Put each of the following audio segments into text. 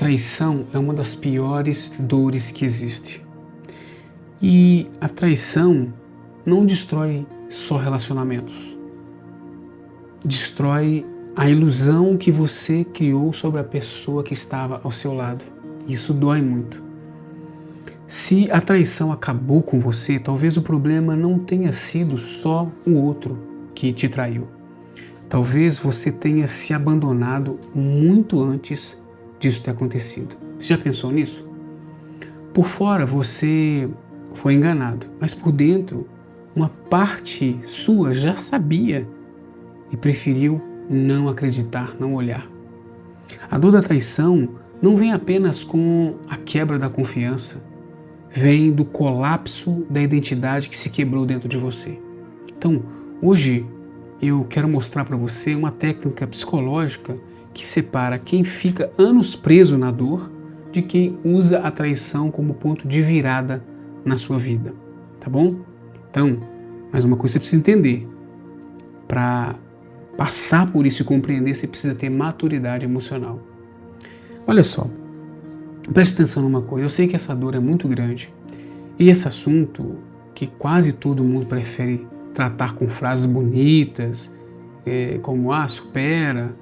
traição é uma das piores dores que existe. E a traição não destrói só relacionamentos. Destrói a ilusão que você criou sobre a pessoa que estava ao seu lado. Isso dói muito. Se a traição acabou com você, talvez o problema não tenha sido só o outro que te traiu. Talvez você tenha se abandonado muito antes disso ter acontecido. Você já pensou nisso? Por fora você foi enganado, mas por dentro uma parte sua já sabia e preferiu não acreditar, não olhar. A dor da traição não vem apenas com a quebra da confiança, vem do colapso da identidade que se quebrou dentro de você. Então, hoje eu quero mostrar para você uma técnica psicológica que separa quem fica anos preso na dor de quem usa a traição como ponto de virada na sua vida, tá bom? Então, mais uma coisa você precisa entender. Para passar por isso e compreender, você precisa ter maturidade emocional. Olha só, preste atenção numa coisa, eu sei que essa dor é muito grande e esse assunto que quase todo mundo prefere tratar com frases bonitas, como supera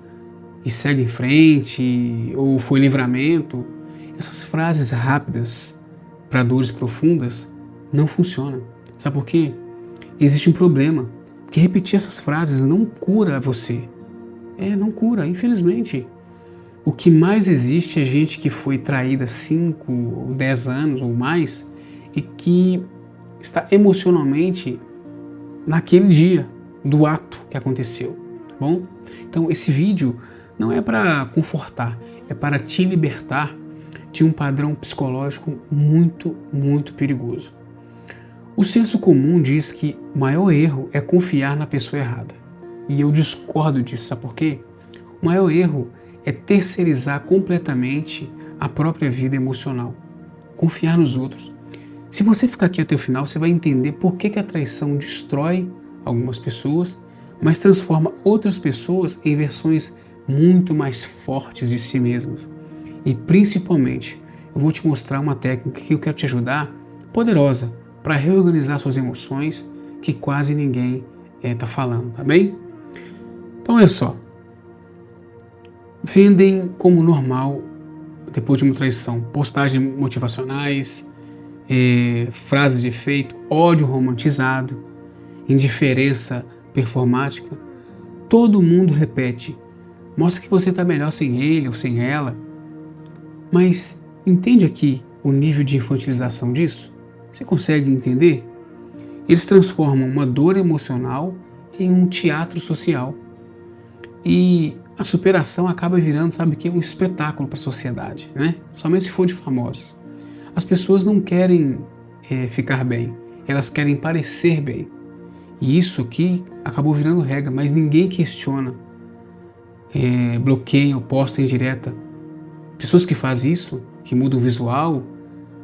e segue em frente, ou foi livramento, essas frases rápidas para dores profundas não funcionam. Sabe por quê? Existe um problema, porque repetir essas frases não cura você. Não cura, infelizmente. O que mais existe é gente que foi traída 5 ou 10 anos ou mais e que está emocionalmente naquele dia do ato que aconteceu, tá bom? Então esse vídeo não é para confortar, é para te libertar de um padrão psicológico muito, muito perigoso. O senso comum diz que o maior erro é confiar na pessoa errada. E eu discordo disso, sabe por quê? O maior erro é terceirizar completamente a própria vida emocional. Confiar nos outros. Se você ficar aqui até o final, você vai entender por que a traição destrói algumas pessoas, mas transforma outras pessoas em versões muito mais fortes de si mesmas. E principalmente, eu vou te mostrar uma técnica que eu quero te ajudar, poderosa, para reorganizar suas emoções, que quase ninguém está falando, tá bem? Então olha só, vendem como normal, depois de uma traição, postagens motivacionais, frases de efeito, ódio romantizado, indiferença performática. Todo mundo repete, mostra que você está melhor sem ele ou sem ela. Mas entende aqui o nível de infantilização disso? Você consegue entender? Eles transformam uma dor emocional em um teatro social. E a superação acaba virando, sabe o que? Um espetáculo para a sociedade, né? Somente se for de famosos. As pessoas não querem ficar bem, elas querem parecer bem. E isso aqui acabou virando regra, mas ninguém questiona. Bloqueio, posta indireta. Pessoas que fazem isso, que mudam o visual,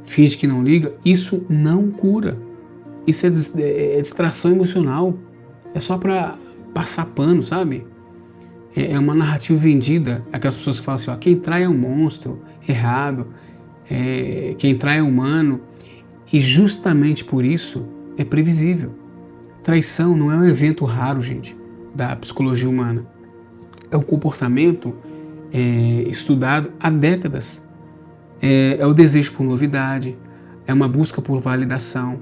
finge que não liga, isso não cura. Isso é distração emocional. É só para passar pano, sabe? É uma narrativa vendida. Aquelas pessoas que falam assim, quem trai é um monstro, errado, quem trai é humano. E justamente por isso é previsível. Traição não é um evento raro, gente, da psicologia humana. É um comportamento estudado há décadas. É o desejo por novidade, é uma busca por validação,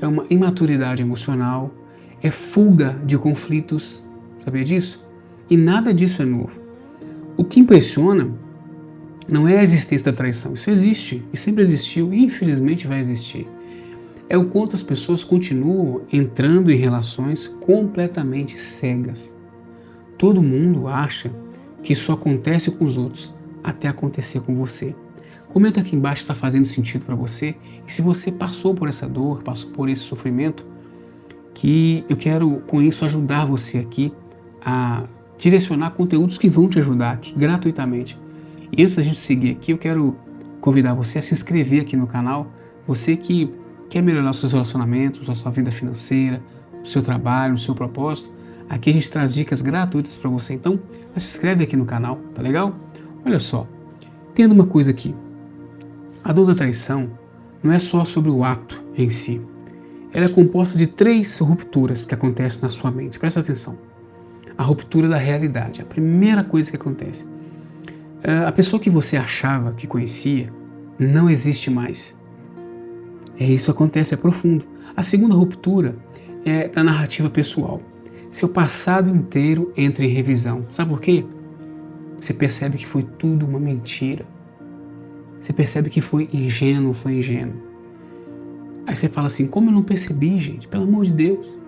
é uma imaturidade emocional, é fuga de conflitos, sabia disso? E nada disso é novo. O que impressiona não é a existência da traição, isso existe, e sempre existiu, e infelizmente vai existir. É o quanto as pessoas continuam entrando em relações completamente cegas. Todo mundo acha que isso acontece com os outros, até acontecer com você. Comenta aqui embaixo se está fazendo sentido para você e se você passou por essa dor, passou por esse sofrimento, que eu quero com isso ajudar você aqui a direcionar conteúdos que vão te ajudar aqui gratuitamente. E antes da gente seguir aqui, eu quero convidar você a se inscrever aqui no canal, você que quer melhorar os seus relacionamentos, a sua vida financeira, o seu trabalho, o seu propósito. Aqui a gente traz dicas gratuitas para você, então se inscreve aqui no canal, tá legal? Olha só, Entenda uma coisa aqui. A dor da traição não é só sobre o ato em si. Ela é composta de 3 rupturas que acontecem na sua mente. Presta atenção. A ruptura da realidade. A primeira coisa que acontece. A pessoa que você achava que conhecia não existe mais. Isso acontece, é profundo. A segunda ruptura é da narrativa pessoal. Seu passado inteiro entra em revisão. Sabe por quê? Você percebe que foi tudo uma mentira. Você percebe que foi ingênuo. Aí você fala assim, como eu não percebi, gente? Pelo amor de Deus.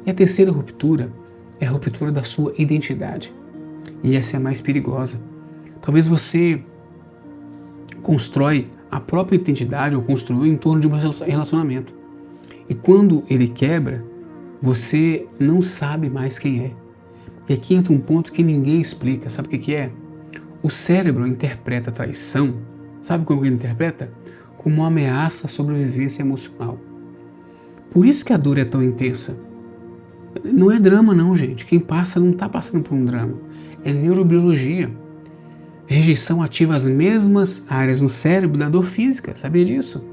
E a terceira ruptura é a ruptura da sua identidade. E essa é a mais perigosa. Talvez você constrói a própria identidade ou construiu em torno de um relacionamento. E quando ele quebra, você não sabe mais quem é. E aqui entra um ponto que ninguém explica. Sabe o que é? O cérebro interpreta a traição. Sabe como ele interpreta? Como uma ameaça à sobrevivência emocional. Por isso que a dor é tão intensa. Não é drama não, gente. Quem passa não está passando por um drama. É neurobiologia. Rejeição ativa as mesmas áreas no cérebro da dor física. Sabia disso?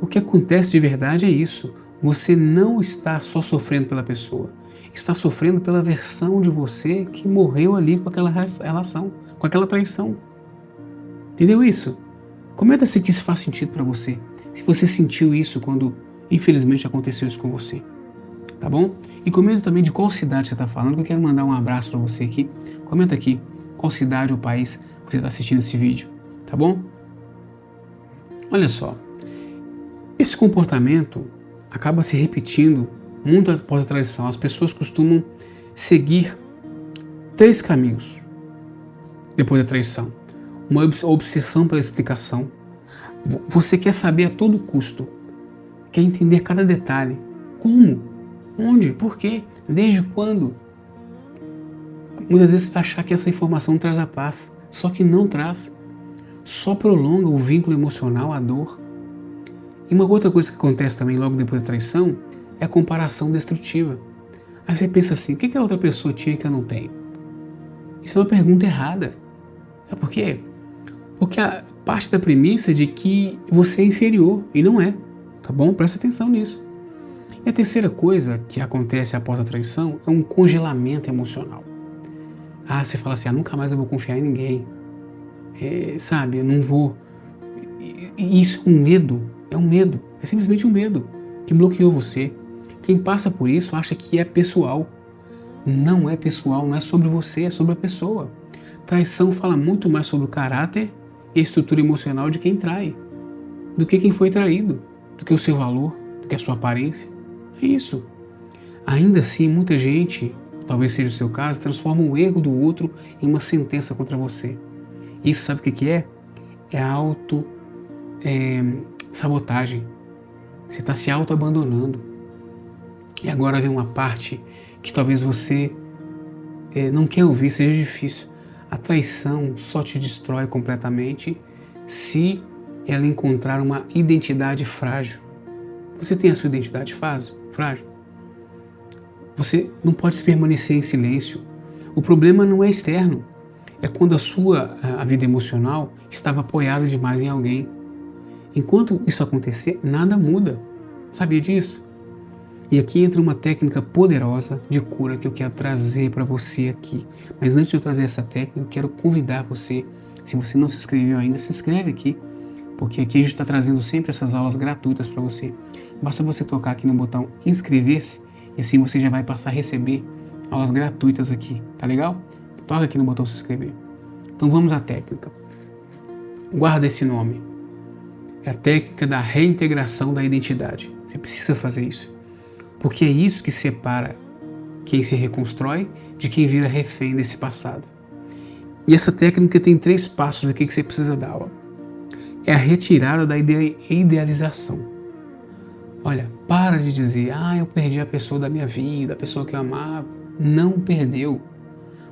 O que acontece de verdade é isso. Você não está só sofrendo pela pessoa. Está sofrendo pela versão de você que morreu ali com aquela relação, com aquela traição. Entendeu isso? Comenta se isso faz sentido para você. Se você sentiu isso quando, infelizmente, aconteceu isso com você. Tá bom? E comenta também de qual cidade você está falando, que eu quero mandar um abraço para você aqui. Comenta aqui qual cidade ou país você está assistindo esse vídeo. Tá bom? Olha só. Esse comportamento acaba se repetindo muito após a traição. As pessoas costumam seguir 3 caminhos depois da traição. Uma obsessão pela explicação. Você quer saber a todo custo. Quer entender cada detalhe. Como? Onde? Por quê? Desde quando? Muitas vezes você vai achar que essa informação traz a paz. Só que não traz. Só prolonga o vínculo emocional, a dor. E uma outra coisa que acontece também logo depois da traição é a comparação destrutiva. Aí você pensa assim, o que a outra pessoa tinha que eu não tenho? Isso é uma pergunta errada. Sabe por quê? Porque a parte da premissa é de que você é inferior e não é. Tá bom? Presta atenção nisso. E a terceira coisa que acontece após a traição é um congelamento emocional. Você fala assim, nunca mais eu vou confiar em ninguém. Sabe, eu não vou. E isso é um medo. É simplesmente um medo que bloqueou você. Quem passa por isso acha que é pessoal. Não é pessoal, não é sobre você, é sobre a pessoa. Traição fala muito mais sobre o caráter e a estrutura emocional de quem trai, do que quem foi traído, do que o seu valor, do que a sua aparência. É isso. Ainda assim, muita gente, talvez seja o seu caso, transforma o erro do outro em uma sentença contra você. Isso sabe o que é? É sabotagem. Você está se auto-abandonando. E agora vem uma parte que talvez você não quer ouvir, seja difícil. A traição só te destrói completamente se ela encontrar uma identidade frágil. Você tem a sua identidade frágil? Você não pode permanecer em silêncio. O problema não é externo. É quando a vida emocional estava apoiada demais em alguém. Enquanto isso acontecer, nada muda. Sabia disso? E aqui entra uma técnica poderosa de cura que eu quero trazer para você aqui. Mas antes de eu trazer essa técnica, eu quero convidar você, se você não se inscreveu ainda, se inscreve aqui, porque aqui a gente está trazendo sempre essas aulas gratuitas para você. Basta você tocar aqui no botão inscrever-se e assim você já vai passar a receber aulas gratuitas aqui, tá legal? Toca aqui no botão se inscrever. Então vamos à técnica. Guarda esse nome. É a técnica da reintegração da identidade. Você precisa fazer isso. Porque é isso que separa quem se reconstrói de quem vira refém desse passado. E essa técnica tem 3 passos aqui que você precisa dar. É a retirada da idealização. Olha, para de dizer, eu perdi a pessoa da minha vida, a pessoa que eu amava. Não perdeu.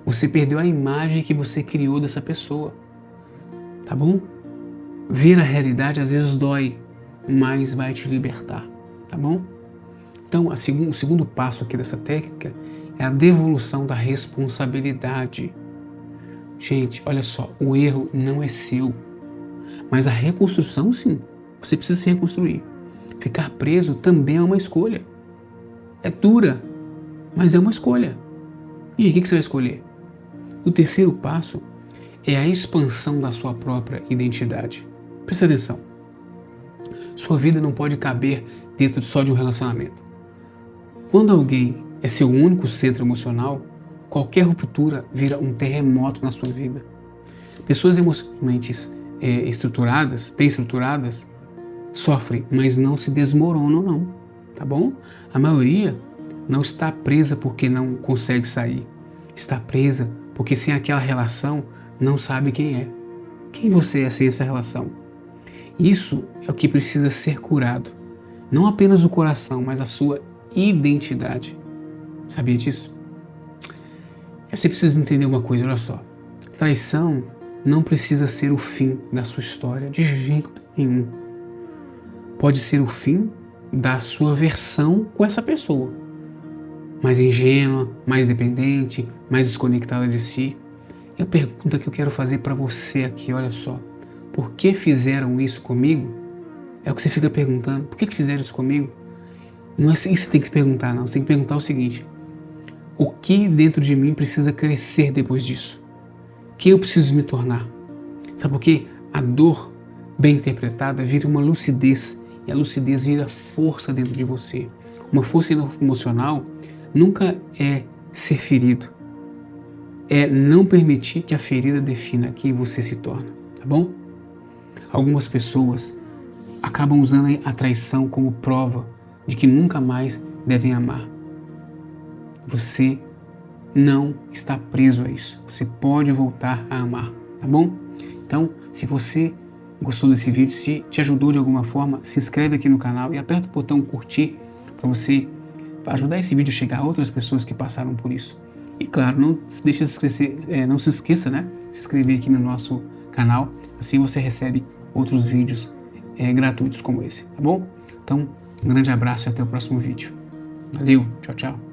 Você perdeu a imagem que você criou dessa pessoa. Tá bom? Ver a realidade às vezes dói, mas vai te libertar. Tá bom? Então, o segundo passo aqui dessa técnica é a devolução da responsabilidade. Gente, olha só, o erro não é seu. Mas a reconstrução, sim, você precisa se reconstruir. Ficar preso também é uma escolha. É dura, mas é uma escolha. E aí, o que você vai escolher? O terceiro passo é a expansão da sua própria identidade. Presta atenção. Sua vida não pode caber dentro só de um relacionamento. Quando alguém é seu único centro emocional, qualquer ruptura vira um terremoto na sua vida. Pessoas emocionalmente bem estruturadas, sofrem, mas não se desmoronam não, tá bom? A maioria não está presa porque não consegue sair. Está presa porque sem aquela relação não sabe quem é. Quem você é sem essa relação? Isso é o que precisa ser curado. Não apenas o coração, mas a sua identidade. Sabia disso? Você precisa entender uma coisa, olha só. Traição não precisa ser o fim da sua história, de jeito nenhum. Pode ser o fim da sua versão com essa pessoa. Mais ingênua, mais dependente, mais desconectada de si. E a pergunta que eu quero fazer para você aqui, olha só. Por que fizeram isso comigo? É o que você fica perguntando. Por que fizeram isso comigo? Não é assim que você tem que perguntar, não. Você tem que perguntar o seguinte. O que dentro de mim precisa crescer depois disso? Quem eu preciso me tornar? Sabe por quê? A dor bem interpretada vira uma lucidez. E a lucidez vira força dentro de você. Uma força emocional nunca é ser ferido. É não permitir que a ferida defina quem você se torna. Tá bom? Algumas pessoas acabam usando a traição como prova de que nunca mais devem amar. Você não está preso a isso. Você pode voltar a amar, tá bom? Então, se você gostou desse vídeo, se te ajudou de alguma forma, se inscreve aqui no canal e aperta o botão curtir para você ajudar esse vídeo a chegar a outras pessoas que passaram por isso. E claro, não se esqueça, né? Se inscrever aqui no nosso canal, assim você recebe outros vídeos gratuitos como esse, tá bom? Então, um grande abraço e até o próximo vídeo. Valeu, tchau, tchau.